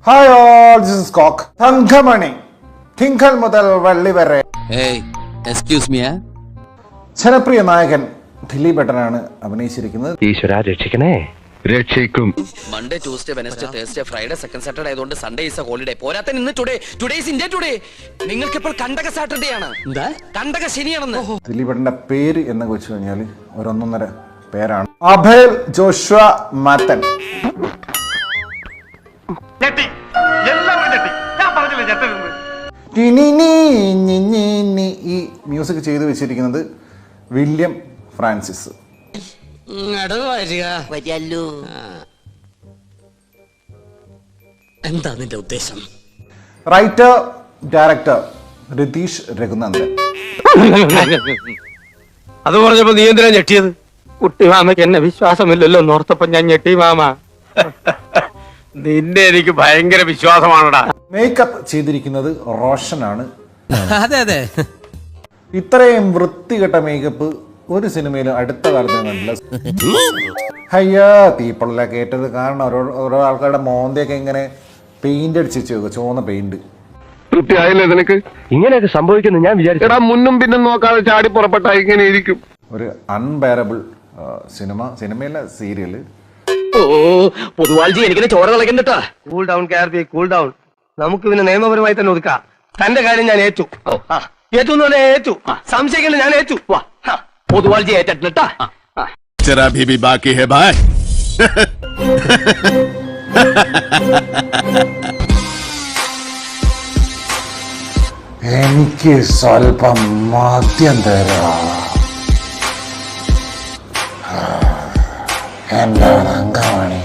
Hi all, this is coke. Thankamani തിങ്കൾ മുതൽ വെള്ളി വരെ എക്സ്ക്യൂസ് മീ, ജനപ്രിയ നായകൻ ദിലീപ് ഏട്ടനാണ് അഭിനയിച്ചിരിക്കുന്നത്. ഈശ്വര രക്ഷിക്കണേ. രക്ഷിക്കും. Monday Tuesday Wednesday Thursday Friday second Saturday ആയതുകൊണ്ട് സൺഡേ ഈസ് എ ഹോളിഡേ. പോരാത്ത ഇന്ന് ടുഡേ ഈസ് ഇന്ത്യ ടുഡേ. നിങ്ങൾക്ക് ഇപ്പോൾ കണ്ടക സാറ്റർഡേ ആണ്, കണ്ടക ശനിയാണെന്ന്. ദിലീപ് ഏട്ടന്റെ പേര് എന്നൊക്കെ വെച്ച് കഴിഞ്ഞാൽ ഒരൊന്നൊന്നര പേരാണ്. അഭയൽ ജോഷ്വ മാത്തൻ. ഈ മ്യൂസിക് ചെയ്തു വെച്ചിരിക്കുന്നത് വില്യം ഫ്രാൻസിസ്. എന്താ നിന്റെ ഉദ്ദേശം? Writer director Ratheesh Raghunandan. അത് പറഞ്ഞപ്പോ നീ എന്തിനാ ഞെട്ടിയത്? കുട്ടി മാമയ്ക്ക് എന്നെ വിശ്വാസമില്ലല്ലോ എന്നോർത്തപ്പോ ഞാൻ ഞെട്ടി മാമ. നിന്നെ എനിക്ക് ഭയങ്കര വിശ്വാസമാണടാ. മേക്കപ്പ് ചെയ്തിരിക്കുന്നത് റോഷനാണ്. അതെ അതെ, ഇത്രയും വൃത്തികെട്ട മേക്കപ്പ് ഒരു സിനിമയിലും അടുത്ത കാലത്ത് കണ്ടില്ല. അയ്യാ, തീപ്പൊള്ള കേട്ടത് കാരണം ഓരോ ആൾക്കാരുടെ മോന്തയൊക്കെ ഇങ്ങനെ പെയിന്റ് അടിച്ച് വെച്ചേക്കുക, ചുവന്ന പെയിന്റ്. തൃപ്തിയായില്ലേ നിനക്ക്? ഇങ്ങനെയൊക്കെ സംഭവിക്കുന്നു ഞാൻ വിചാരിച്ചു. മുന്നും പിന്നും നോക്കാതെ ചാടി പുറപ്പെട്ട ഇങ്ങനെ ഇരിക്കും. ഒരു അൺബെയറബിൾ സിനിമയല്ല സീരിയല്. ഓ പൊതുവാൾജി എനിക്കിനെ ചോര കളക്കണ്ടട്ടാ. Cool down Karthi, cool down. നമുക്ക് പിന്നെ നിയമപരമായി തന്നെ ഒതുക്കാം. തന്റെ കാര്യം ഞാൻ ഏറ്റു. ഏറ്റു എന്ന് പറഞ്ഞാൽ ഏറ്റു. സംശയിക്കണ്ട, ഞാൻ ഏറ്റു. പൊതുവാൾജി ഏറ്റിട്ടാ. ബാക്കി ഹേ ഭായ്. എനിക്ക് സ്വല്പം മദ്യം തരാം. എന്താണ് അങ്കമണി?